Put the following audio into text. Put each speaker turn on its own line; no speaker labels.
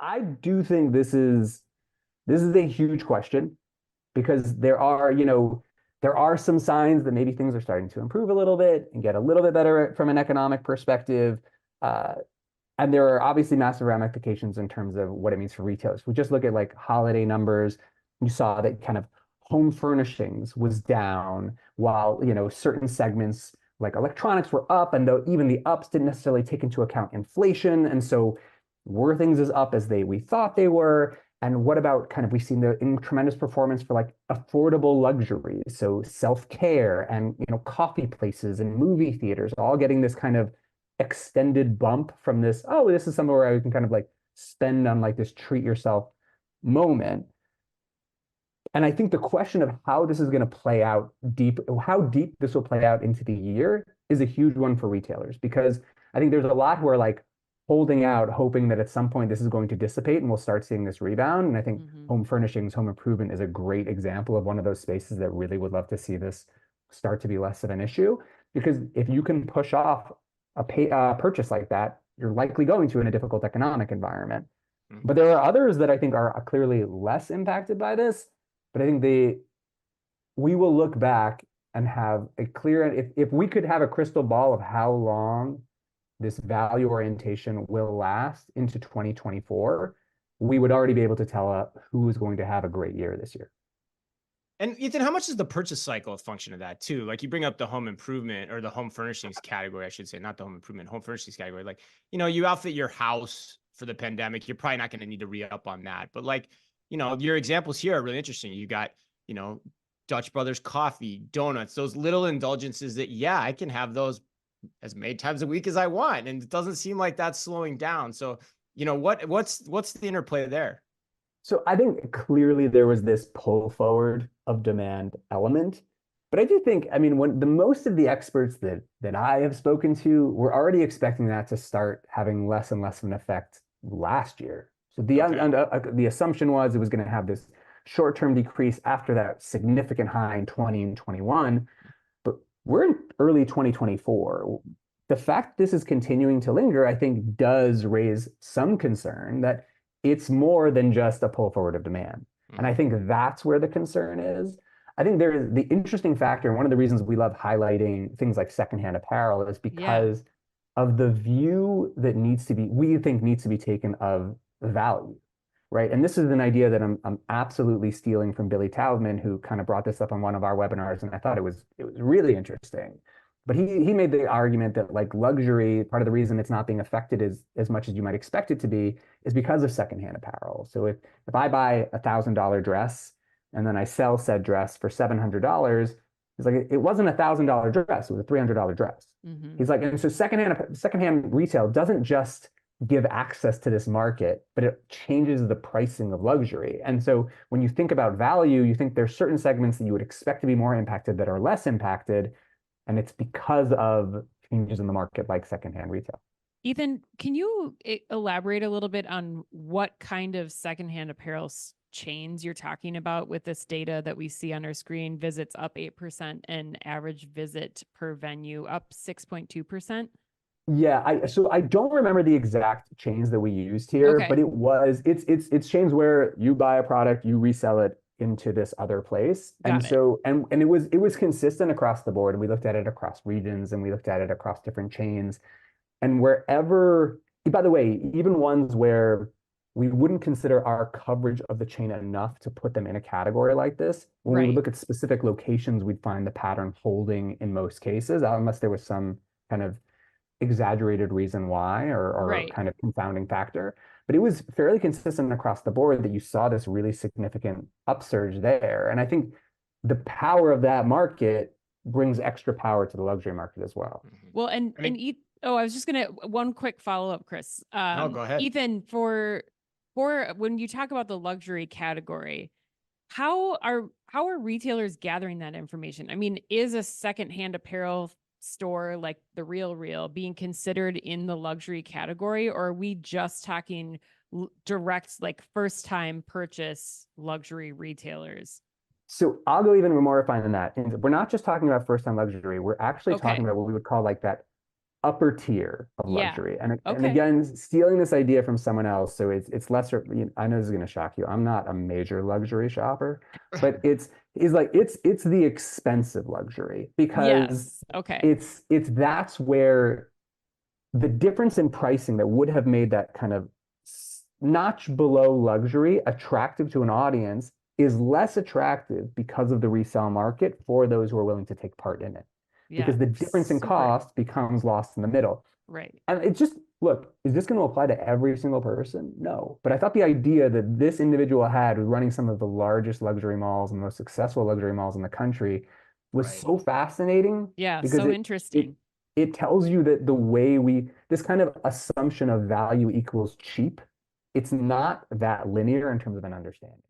I do think this is a huge question because there are some signs that maybe things are starting to improve a little bit and get a little bit better from an economic perspective. Uh, and there are obviously massive ramifications in terms of what it means for retailers. We just look at like holiday numbers. You saw that kind of home furnishings was down while, certain segments like electronics were up, and though even the ups didn't necessarily take into account inflation. And so were things as up as we thought they were? And what about kind of we've seen the tremendous performance for like affordable luxuries, so self-care and coffee places and movie theaters, all getting this kind of extended bump from this, oh, this is somewhere where I can kind of like spend on like this treat yourself moment. And I think the question of how this is going to play out how deep this will play out into the year is a huge one for retailers because I think there's a lot who are like holding out, hoping that at some point this is going to dissipate and we'll start seeing this rebound. And I think home furnishings, home improvement is a great example of one of those spaces that really would love to see this start to be less of an issue. Because if you can push off a purchase like that, you're likely going to in a difficult economic environment. But there are others that I think are clearly less impacted by this. But I think we will look back and have a clear, if we could have a crystal ball of how long this value orientation will last into 2024, we would already be able to tell who is going to have a great year this year.
And Ethan, how much is the purchase cycle a function of that too? Like you bring up the home improvement or the home furnishings category, I should say, not the home improvement, home furnishings category. Like, you outfit your house for the pandemic, you're probably not going to need to re-up on that. But like, your examples here are really interesting. You got, Dutch Brothers coffee, donuts, those little indulgences that, yeah, I can have those as many times a week as I want. And it doesn't seem like that's slowing down. So, what's the interplay there?
So I think clearly there was this pull forward of demand element. But I do think, I mean, when the most of the experts that I have spoken to were already expecting that to start having less and less of an effect last year. So the assumption was it was going to have this short-term decrease after that significant high in 20 and 21. But we're in early 2024. The fact this is continuing to linger, I think, does raise some concern that it's more than just a pull forward of demand. And I think that's where the concern is. I think there is the interesting factor, and one of the reasons we love highlighting things like secondhand apparel is because of the view that we think needs to be taken of value, right? And this is an idea that I'm absolutely stealing from Billy Taubman, who kind of brought this up on one of our webinars, and I thought it was really interesting. But he made the argument that like luxury, part of the reason it's not being affected as much as you might expect it to be is because of secondhand apparel. So if I buy $1,000 dress and then I sell said dress for $700, he's like, it wasn't $1,000 dress, it was a $300 dress. He's like, and so secondhand retail doesn't just give access to this market, but it changes the pricing of luxury. And so when you think about value, you think there's certain segments that you would expect to be more impacted that are less impacted. And it's because of changes in the market like secondhand retail.
Ethan, can you elaborate a little bit on what kind of secondhand apparel chains you're talking about with this data that we see on our screen? Visits up 8% and average visit per venue up 6.2%.
Yeah, so I don't remember the exact chains that we used here, but it's chains where you buy a product, you resell it into this other place. And it was consistent across the board. And we looked at it across regions and we looked at it across different chains. And wherever, by the way, even ones where we wouldn't consider our coverage of the chain enough to put them in a category like this, when we would look at specific locations, we'd find the pattern holding in most cases, unless there was some kind of exaggerated reason why or kind of confounding factor. But it was fairly consistent across the board that you saw this really significant upsurge there. And I think the power of that market brings extra power to the luxury market as well.
Well, I was just going to, one quick follow-up, Chris.
No, go ahead.
Ethan, for when you talk about the luxury category, how are retailers gathering that information? I mean, is a secondhand apparel store like the Real being considered in the luxury category, or are we just talking direct, like first time purchase luxury retailers?
So I'll go even more refined than that. And we're not just talking about first time luxury. We're actually talking about what we would call like that upper tier of
Yeah.
luxury. And
Okay.
again, stealing this idea from someone else. So it's lesser, you know, I know this is going to shock you. I'm not a major luxury shopper, but it's the expensive luxury, because
Yes. Okay.
it's that's where the difference in pricing that would have made that kind of notch below luxury attractive to an audience is less attractive because of the resale market for those who are willing to take part in it.
Yeah.
Because the difference in
Super.
cost becomes lost in the middle.
Right.
And it's just, look, is this going to apply to every single person? No. But I thought the idea that this individual had, running some of the largest luxury malls and most successful luxury malls in the country, was
Right.
so fascinating,
Yeah.
because
So
it
interesting.
tells you that the way this kind of assumption of value equals cheap, it's not that linear in terms of an understanding.